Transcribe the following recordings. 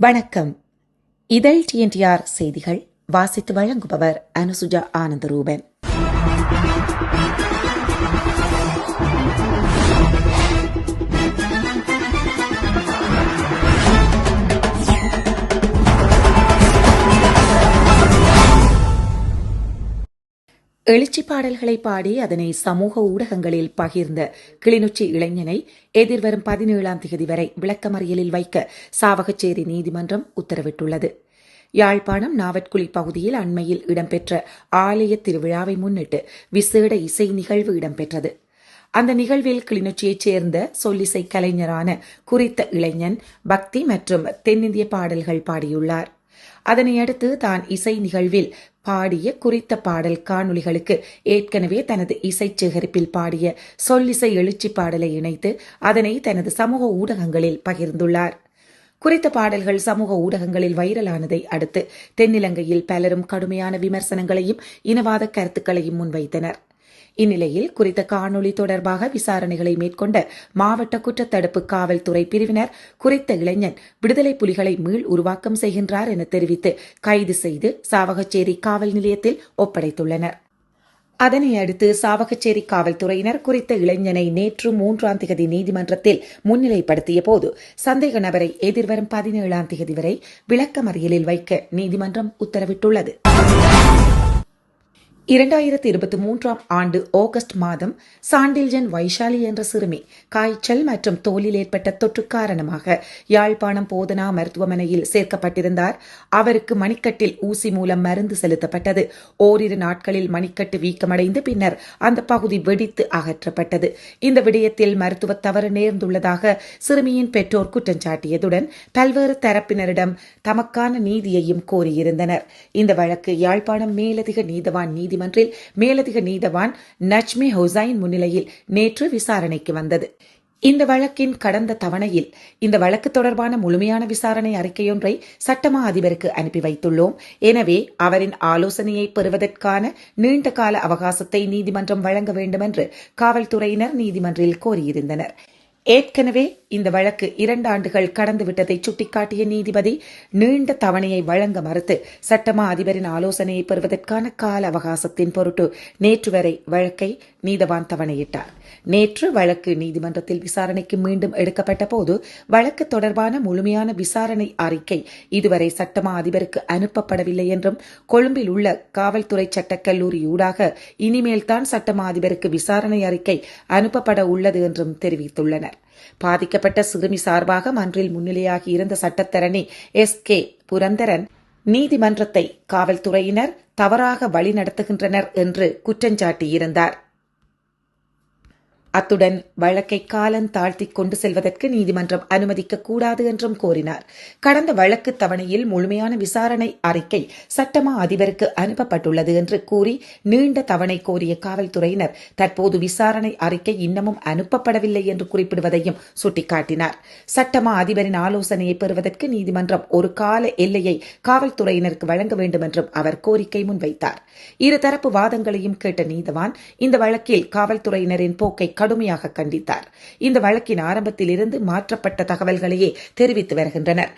வணக்கம். இதழ் டிஎன்டிஆர் செய்திகள் வாசித்து வழங்குபவர் அனுசுஜா ஆனந்தரூபன். எழுச்சி பாடல்களை பாடி அதனை சமூக ஊடகங்களில் பகிர்ந்த கிளிநொச்சி இளைஞனை எதிர்வரும் 17ஆம் தேதி வரை விளக்கமறியலில் வைக்க சாவகச்சேரி நீதிமன்றம் உத்தரவிட்டுள்ளது. யாழ்ப்பாணம் நாவற்குழி பகுதியில் அண்மையில் இடம்பெற்ற ஆலய திருவிழாவை முன்னிட்டு விசேட இசை நிகழ்வு இடம்பெற்றது. அந்த நிகழ்வில் கிளிநொச்சியைச் சேர்ந்த சொல்லிசை கலைஞரான குறித்த இளைஞன் பக்தி மற்றும் தென்னிந்திய பாடல்கள் பாடியுள்ளார். அதனையடுத்து தான் இசை நிகழ்வில் பாடிய குறித்த பாடல் காணொளிகளுக்கு ஏற்கனவே தனது இசை சேகரிப்பில் பாடிய சொல்லிசை எழுச்சி பாடலை இணைத்து அதனை தனது சமூக ஊடகங்களில் பகிர்ந்துள்ளார். குறித்த பாடல்கள் சமூக ஊடகங்களில் வைரலானதை அடுத்து தென்னிலங்கையில் பலரும் கடுமையான விமர்சனங்களையும் இனவாத கருத்துக்களையும் முன்வைத்தனர். இந்நிலையில் குறித்த காணொளி தொடர்பாக விசாரணைகளை மேற்கொண்ட மாவட்ட குற்றத்தடுப்பு காவல்துறை பிரிவினர் குறித்த இளைஞன் விடுதலை புலிகளை மீள் உருவாக்கம் செய்கின்றார் என தெரிவித்து கைது செய்து சாவகச்சேரி காவல் நிலையத்தில் ஒப்படைத்துள்ளனர். அதனையடுத்து சாவகச்சேரி காவல்துறையினர் குறித்த இளைஞனை நேற்று 3ஆம் தேதி நீதிமன்றத்தில் முன்னிலைப்படுத்திய போது சந்தேக நபரை எதிர்வரும் 17ஆம் தேதி வரை விளக்கமறியலில் வைக்க நீதிமன்றம் உத்தரவிட்டுள்ளது. 2023ஆம் ஆண்டு ஆகஸ்ட் மாதம் சாண்டில்ஜன் வைஷாலி என்ற சிறுமி காய்ச்சல் மற்றும் தோலில் ஏற்பட்ட தொற்று காரணமாக யாழ்ப்பாணம் போதனா மருத்துவமனையில் சேர்க்கப்பட்டிருந்தார். அவருக்கு மணிக்கட்டில் ஊசி மூலம் மருந்து செலுத்தப்பட்டது. ஓரிரு நாட்களில் மணிக்கட்டு வீக்கமடைந்து பின்னர் அந்த பகுதி வெடித்து அகற்றப்பட்டது. இந்த விடயத்தில் மருத்துவ தவறு நேர்ந்துள்ளதாக சிறுமியின் பெற்றோர் குற்றம் சாட்டியதுடன் பல்வேறு தரப்பினரிடம் தமக்கான நீதியையும் கோரியிருந்தனர். இந்த வழக்கு யாழ்ப்பாணம் மேலதிக நீதவான் நீதிமன்றில் மேலதிக நீதவான் நஜ்மி ஹுசைன் முன்னிலையில் நேற்று விசாரணைக்கு வந்தது. இந்த வழக்கின் கடந்த தவணையில் இந்த வழக்கு தொடர்பான முழுமையான விசாரணை அறிக்கையொன்றை சட்டமா அதிபருக்கு அனுப்பி வைத்துள்ளோம். எனவே அவரின் ஆலோசனையை பெறுவதற்கான நீண்ட கால அவகாசத்தை நீதிமன்றம் வழங்க வேண்டும் என்று காவல்துறையினர் நீதிமன்றில் கோரியிருந்தனர். ஏற்கனவே இந்த வழக்கு 2 ஆண்டுகள் கடந்துவிட்டதை சுட்டிக்காட்டிய நீதிபதி நீண்ட தவணையை வழங்க மறுத்து சட்டமா அதிபரின் ஆலோசனையை பெறுவதற்கான கால அவகாசத்தின் பொருட்டு நேற்று வரை வழக்கை நீதவான் தவணையிட்டார். நேற்று வழக்கு நீதிமன்றத்தில் விசாரணைக்கு மீண்டும் எடுக்கப்பட்ட போது வழக்கு தொடர்பான முழுமையான விசாரணை அறிக்கை இதுவரை சட்டமா அதிபருக்கு அனுப்பப்படவில்லை என்றும் கொழும்பில் உள்ள காவல்துறை சட்டக்கல்லூரி ஊடாக இனிமேல்தான் சட்டமா அதிபருக்கு விசாரணை அறிக்கை அனுப்பப்பட உள்ளது என்றும் தெரிவித்துள்ளனர். பாதிக்கப்பட்ட சிறுமி சார்பாக மன்றில் முன்னிலையாகி இருந்த சட்டத்தரணி SK புரந்தரன் நீதிமன்றத்தை காவல்துறையினர் தவறாக வழிநடத்துகின்றனர் என்று குற்றஞ்சாட்டியிருந்தார். அத்துடன் வழக்கை காலம் தாழ்த்தி கொண்டு செல்வதற்கு நீதிமன்றம் அனுமதிக்கக்கூடாது என்றும் கோரினார். கடந்த வழக்கு தவணையில் முழுமையான விசாரணை அறிக்கை சட்டமா அதிபருக்கு அனுப்பப்பட்டுள்ளது என்று கூறி நீண்ட தவணை கோரிய காவல்துறையினர் தற்போது விசாரணை அறிக்கை இன்னமும் அனுப்பப்படவில்லை என்று குறிப்பிடுவதையும் சுட்டிக்காட்டினார். சட்டமா அதிபரின் ஆலோசனையை பெறுவதற்கு நீதிமன்றம் ஒரு கால எல்லையை காவல்துறையினருக்கு வழங்க வேண்டும் என்றும் அவர் கோரிக்கை முன்வைத்தார். இருதரப்பு வாதங்களையும் கேட்ட நீதவான் இந்த வழக்கில் காவல்துறையினரின் போக்கை கடுமையாக கண்டித்தார். இந்த வழக்கின் ஆரம்பத்தில் இருந்து மாற்றப்பட்ட தகவல்களையே தெரிவித்து வருகின்றனர்.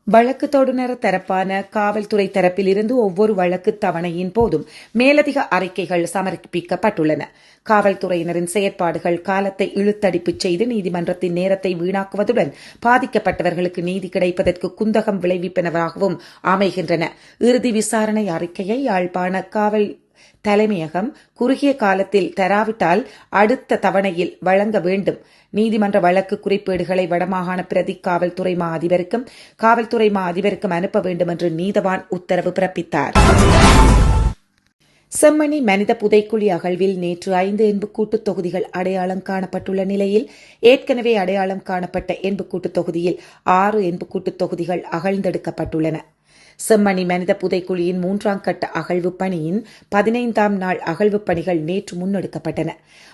வழக்கு தொடுநர் தரப்பான காவல்துறை தரப்பில் இருந்து ஒவ்வொரு வழக்கு தவணையின் போதும் மேலதிக அறிக்கைகள் சமர்ப்பிக்கப்பட்டுள்ளன. காவல்துறையினரின் செயற்பாடுகள் காலத்தை இழுத்தடிப்பு செய்து நீதிமன்றத்தின் நேரத்தை வீணாக்குவதுடன் பாதிக்கப்பட்டவர்களுக்கு நீதி கிடைப்பதற்கு குந்தகம் விளைவிப்பனவாகவும் அமைகின்றன. இறுதி விசாரணை அறிக்கையை யாழ்ப்பாண காவல் தலைமையகம் குறுகிய காலத்தில் தராவிட்டால் அடுத்த தவணையில் வழங்க வேண்டும். நீதிமன்ற வழக்கு குறிப்பேடுகளை வடமாகாண பிரதி காவல்துறை மா அதிபருக்கும் காவல்துறை மா அதிபருக்கும் அனுப்ப வேண்டும் என்று நீதவான் உத்தரவு பிறப்பித்தார். செம்மணி மனித புதைக்குழி அகழ்வில் நேற்று 5 எண்புக்கூட்டுத் தொகுதிகள் அடையாளம் காணப்பட்டுள்ள நிலையில் ஏற்கனவே அடையாளம் காணப்பட்ட எண்புக்கூட்டுத் தொகுதியில் 6 எண்புக்கூட்டுத் தொகுதிகள் அகழ்ந்தெடுக்கப்பட்டுள்ளன. செம்மணி மனித புதைக்குழியின் 3ஆம் கட்ட அகழ்வு பணியின் 15ஆம் நாள் அகழ்வு பணிகள் நேற்று முன்னெடுக்கப்பட்டன.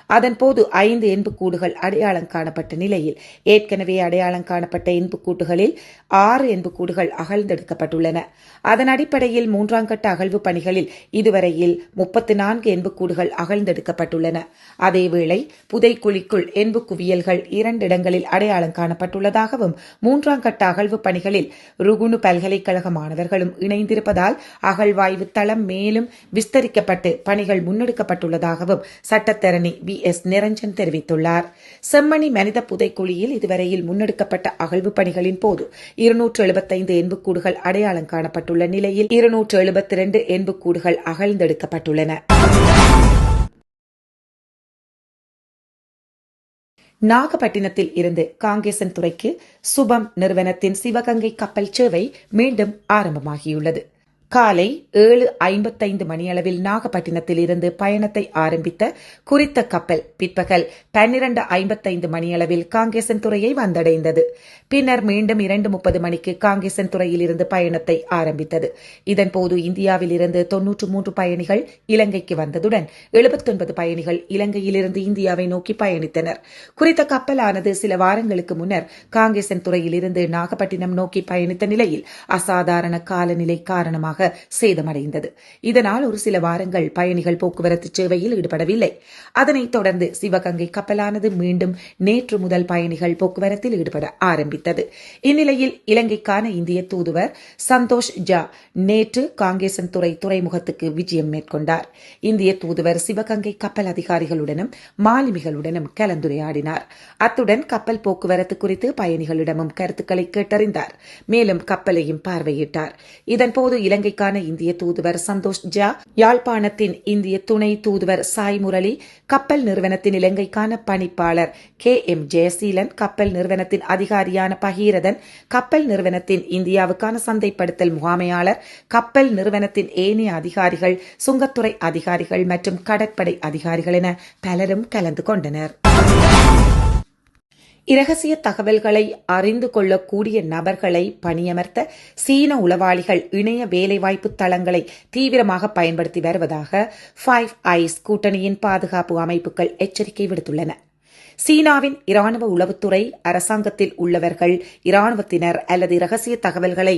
அதன்போது 5 எண்புக்கூடுகள் அடையாளம் காணப்பட்ட நிலையில் ஏற்கனவே அடையாளம் காணப்பட்ட எண்புக்கூட்டுகளில் 6 எண்புக்கூடுகள் அகழ்ந்தெடுக்கப்பட்டுள்ளன. அதன் அடிப்படையில் 3ஆம் கட்ட அகழ்வு பணிகளில் இதுவரையில் 34 எண்புக்கூடுகள் அகழ்ந்தெடுக்கப்பட்டுள்ளன. அதேவேளை புதைக்குழிக்குள் எண்பு குவியல்கள் 2 இடங்களில் அடையாளம் காணப்பட்டுள்ளதாகவும் 3ஆம் கட்ட அகழ்வு பணிகளில் ருகுணு பல்கலைக்கழக மாணவர்களும் இணைந்திருப்பதால் அகழ்வாய்வு தளம் மேலும் விஸ்தரிக்கப்பட்டு பணிகள் முன்னெடுக்கப்பட்டுள்ளதாகவும் சட்டத்தரணி எஸ் நிரஞ்சன் தெரிவித்துள்ளார். செம்மணி மனித புதைக்குழியில் இதுவரையில் முன்னெடுக்கப்பட்ட அகழ்வு பணிகளின் போது 275 எண்புக்கூடுகள் அடையாளம் காணப்பட்டுள்ள நிலையில் 272 எண்புக்கூடுகள் அகழ்ந்தெடுக்கப்பட்டுள்ளன. நாகப்பட்டினத்தில் இருந்து காங்கேசன்துறைக்கு சுபம் நிறுவனத்தின் சிவகங்கை கப்பல் சேவை மீண்டும் ஆரம்பமாகியுள்ளது. காலை 7:55 மணியளவில் நாகப்பட்டினத்தில் இருந்து பயணத்தை ஆரம்பித்த குறித்த கப்பல் பிற்பகல் 12:55 மணியளவில் காங்கேசன்துறையை வந்தடைந்தது. பின்னர் மீண்டும் 2:30 மணிக்கு காங்கேசன்துறையில் இருந்து பயணத்தை ஆரம்பித்தது. இதன்போது இந்தியாவில் இருந்து 93 பயணிகள் இலங்கைக்கு வந்ததுடன் 79 பயணிகள் இலங்கையிலிருந்து இந்தியாவை நோக்கி பயணித்தனர். குறித்த கப்பலானது சில வாரங்களுக்கு முன்னர் காங்கேசன்துறையில் இருந்து நாகப்பட்டினம் நோக்கி பயணித்த நிலையில் அசாதாரண காலநிலை காரணமாக சேதமடைந்தது. இதனால் ஒரு சில வாரங்கள் பயணிகள் போக்குவரத்து சேவையில் ஈடுபடவில்லை. அதனைத் தொடர்ந்து சிவகங்கை கப்பலானது மீண்டும் நேற்று முதல் பயணிகள் போக்குவரத்தில் ஈடுபட ஆரம்பித்தது. இந்நிலையில் இலங்கைக்கான இந்திய தூதுவர் சந்தோஷ் ஜா நேற்று காங்கேசன்துறை துறைமுகத்துக்கு விஜயம் மேற்கொண்டார். இந்திய தூதுவர் சிவகங்கை கப்பல் அதிகாரிகளுடனும் மாலுமிகளுடனும் கலந்துரையாடினார். அத்துடன் கப்பல் போக்குவரத்து குறித்து பயணிகளிடமும் கருத்துக்களை கேட்டறிந்தார். மேலும் கப்பலையும் பார்வையிட்டார். இதன்போது இலங்கைக்கான இந்திய தூதுவர் சந்தோஷ் ஜா, யாழ்ப்பாணத்தின் இந்திய துணை தூதுவர் சாய் முரளி, கப்பல் நிறுவனத்தின் இலங்கைக்கான பணிப்பாளர் KM ஜெயசீலன், கப்பல் நிறுவனத்தின் அதிகாரியான பகீரதன், கப்பல் நிறுவனத்தின் இந்தியாவுக்கான சந்தைப்படுத்தல் முகாமையாளர், கப்பல் நிறுவனத்தின் ஏனைய அதிகாரிகள், சுங்கத்துறை அதிகாரிகள் மற்றும் கடற்படை அதிகாரிகள் என பலரும் கலந்து கொண்டனர். இரகசிய தகவல்களை அறிந்து கொள்ளக்கூடிய நபர்களை பணியமர்த்த சீன உளவாளிகள் இணைய வேலைவாய்ப்பு தளங்களை தீவிரமாக பயன்படுத்தி வருவதாக 5 ஐஸ் கூட்டணியின் பாதுகாப்பு அமைப்புகள் எச்சரிக்கை விடுத்துள்ளன. சீனாவின் இராணுவ உளவுத்துறை அரசாங்கத்தில் உள்ளவர்கள், இராணுவத்தினர் அல்லது இரகசிய தகவல்களை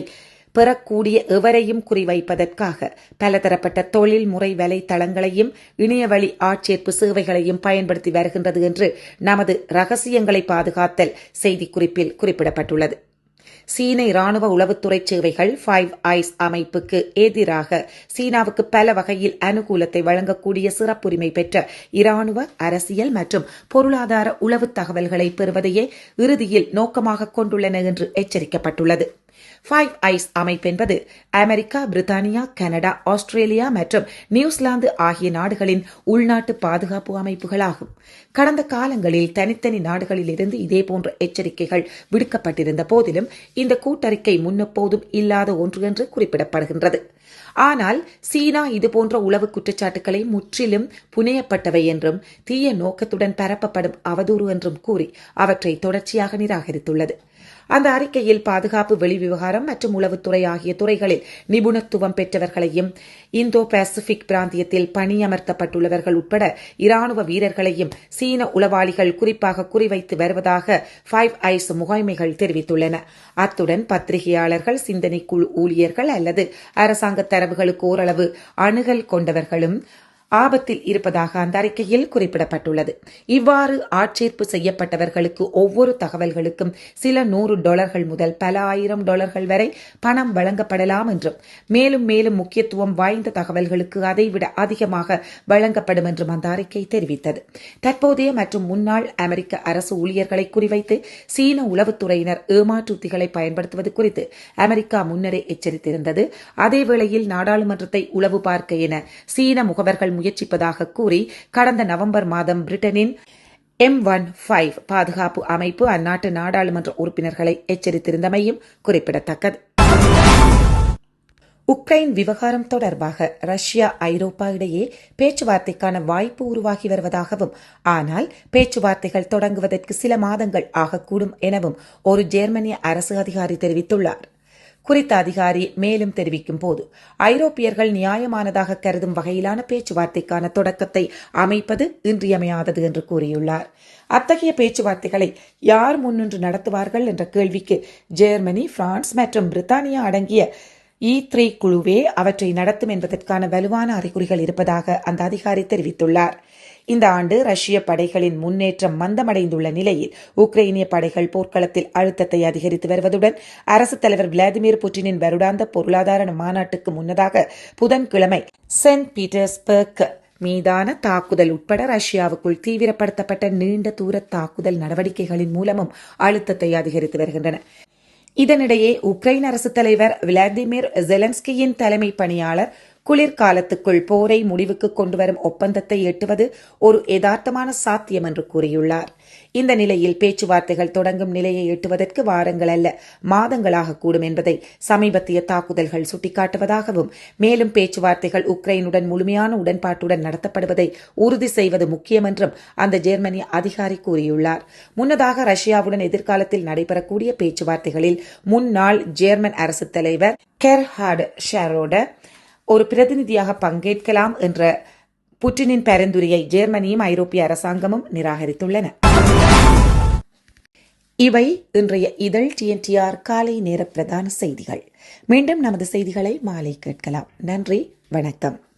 பெறக்கூடிய எவரையும் குறிவைப்பதற்காக பலதரப்பட்ட தொழில்முறை வலைத்தளங்களையும் இணையவழி ஆட்சேர்ப்பு சேவைகளையும் பயன்படுத்தி வருகின்றது என்று நமது ரகசியங்களை பாதுகாத்தல் செய்திக்குறிப்பில் குறிப்பிடப்பட்டுள்ளது. சீன இராணுவ உளவுத்துறை சேவைகள் 5 ஐஸ் அமைப்புக்கு எதிராக சீனாவுக்கு பல வகையில் அனுகூலத்தை வழங்கக்கூடிய சிறப்புரிமை பெற்ற இராணுவ, அரசியல் மற்றும் பொருளாதார உளவு தகவல்களை பெறுவதையே இறுதியில் நோக்கமாக கொண்டுள்ளன என்று எச்சரிக்கப்பட்டுள்ளது. 5 ஐஸ் அமைப்பென்பது அமெரிக்கா, பிரித்தானியா, கனடா, ஆஸ்திரேலியா மற்றும் நியூசிலாந்து ஆகிய நாடுகளின் உள்நாட்டு பாதுகாப்பு அமைப்புகளாகும். கடந்த காலங்களில் தனித்தனி நாடுகளில் இருந்து இதேபோன்ற எச்சரிக்கைகள் விடுக்கப்பட்டிருந்த போதிலும் இந்த கூட்டறிக்கை முன்னெப்போதும் இல்லாத ஒன்று என்று குறிப்பிடப்படுகின்றது. ஆனால் சீனா இதுபோன்ற உளவு குற்றச்சாட்டுக்களை முற்றிலும் புனையப்பட்டவை என்றும் தீய நோக்கத்துடன் பரப்பப்படும் அவதூறு என்றும் கூறி அவற்றை தொடர்ச்சியாக நிராகரித்துள்ளது. அந்த அறிக்கையில் பாதுகாப்பு, வெளிவிவகாரம் மற்றும் உளவுத்துறை ஆகிய துறைகளில் நிபுணத்துவம் பெற்றவர்களையும், இந்தோ பசிபிக் பிராந்தியத்தில் பணியமர்த்தப்பட்டுள்ளவர்கள் உட்பட இராணுவ வீரர்களையும் சீன உளவாளிகள் குறிப்பாக குறிவைத்து வருவதாக 5 ஐஸ் முகாமைகள் தெரிவித்துள்ளன. அத்துடன் பத்திரிகையாளர்கள், சிந்தனை குழு ஊழியர்கள் அல்லது அரசாங்க தரவுகளுக்கு ஓரளவு அணுகல் கொண்டவர்களும் ஆபத்தில் இருப்பதாக அந்த அறிக்கையில் குறிப்பிடப்பட்டுள்ளது. இவ்வாறு ஆட்சேர்ப்பு செய்யப்பட்டவர்களுக்கு ஒவ்வொரு தகவல்களுக்கும் சில $100 முதல் பல $1000 வரை பணம் வழங்கப்படலாம் என்றும், மேலும் மேலும் முக்கியத்துவம் வாய்ந்த தகவல்களுக்கு அதைவிட அதிகமாக வழங்கப்படும் என்றும் அந்த அறிக்கை தெரிவித்தது. தற்போதைய மற்றும் முன்னாள் அமெரிக்க அரசு ஊழியர்களை குறிவைத்து சீன உளவுத்துறையினர் ஏமாற்றுத்திகளை பயன்படுத்துவது குறித்து அமெரிக்கா முன்னரே எச்சரித்திருந்தது. அதேவேளையில் நாடாளுமன்றத்தை உளவு பார்க்க என சீன முகவர்கள் முயற்சிப்பதாக கூறி கடந்த நவம்பர் மாதம் பிரிட்டனின் M15 பாதுகாப்பு அமைப்பு அந்நாட்டு நாடாளுமன்ற உறுப்பினர்களை எச்சரித்திருந்தமையும் குறிப்பிடத்தக்கது. உக்ரைன் விவகாரம் தொடர்பாக ரஷ்யா, ஐரோப்பா இடையே பேச்சுவார்த்தைக்கான வாய்ப்பு உருவாகி வருவதாகவும், ஆனால் பேச்சுவார்த்தைகள் தொடங்குவதற்கு சில மாதங்கள் ஆகக்கூடும் எனவும் ஒரு ஜெர்மனிய அரசு அதிகாரி தெரிவித்துள்ளார். குறித்த அதிகாரி மேலும் தெரிவிக்கும் போது, ஐரோப்பியர்கள் நியாயமானதாக கருதும் வகையிலான பேச்சுவார்த்தைக்கான தொடக்கத்தை அமைப்பது இன்றியமையாதது என்று கூறியுள்ளார். அத்தகைய பேச்சுவார்த்தைகளை யார் முன்னின்று நடத்துவார்கள் என்ற கேள்விக்கு ஜெர்மனி, பிரான்ஸ் மற்றும் பிரித்தானியா அடங்கிய E3 குழுவே அவற்றை நடத்தும் என்பதற்கான வலுவான அறிகுறிகள் இருப்பதாக அந்த அதிகாரி தெரிவித்துள்ளார். இந்த ஆண்டு ரஷ்ய படைகளின் முன்னேற்றம் மந்தமடைந்துள்ள நிலையில் உக்ரைனிய படைகள் போர்க்களத்தில் அழுத்தத்தை அதிகரித்து வருவதுடன் அரசுத் தலைவர் விளாடிமிர் புட்டினின் வருடாந்த பொருளாதார மாநாட்டுக்கு முன்னதாக புதன்கிழமை சென்ட் பீட்டர்ஸ்பர்க் மீதான தாக்குதல் உட்பட ரஷ்யாவுக்குள் தீவிரப்படுத்தப்பட்ட நீண்ட தூர தாக்குதல் நடவடிக்கைகளின் மூலமும் அழுத்தத்தை அதிகரித்து வருகின்றன. இதனிடையே உக்ரைன் அரசுத் தலைவர் விளாடிமிர் ஜெலன்ஸ்கியின் தலைமை பணியாளர் குளிர்காலத்துக்குள் போரை முடிவுக்கு கொண்டுவரும் ஒப்பந்தத்தை எட்டுவது ஒரு யதார்த்தமான சாத்தியம் என்று கூறியுள்ளார். இந்த நிலையில் பேச்சுவார்த்தைகள் தொடங்கும் நிலையை எட்டுவதற்கு வாரங்கள் அல்ல மாதங்களாக கூடும் என்பதை சமீபத்திய தாக்குதல்கள் சுட்டிக்காட்டுவதாகவும், மேலும் பேச்சுவார்த்தைகள் உக்ரைனுடன் முழுமையான உடன்பாட்டுடன் நடத்தப்படுவதை உறுதி செய்வது முக்கியம் என்றும் அந்த ஜெர்மனி அதிகாரி கூறியுள்ளார். முன்னதாக ரஷ்யாவுடன் எதிர்காலத்தில் நடைபெறக்கூடிய பேச்சுவார்த்தைகளில் முன்னாள் ஜெர்மன் அரசுத் தலைவர் கெர்ஹார்ட் ஷரோடர் ஒரு பிரதிநிதியாக பங்கேற்கலாம் என்ற புட்டினின் பரிந்துரையை ஜெர்மனியும் ஐரோப்பிய அரசாங்கமும் நிராகரித்துள்ளன. இவை இன்றைய இதழ் TNTR காலை நேர பிரதான செய்திகள். மீண்டும் நமது செய்திகளை மாலை கேட்கலாம். நன்றி, வணக்கம்.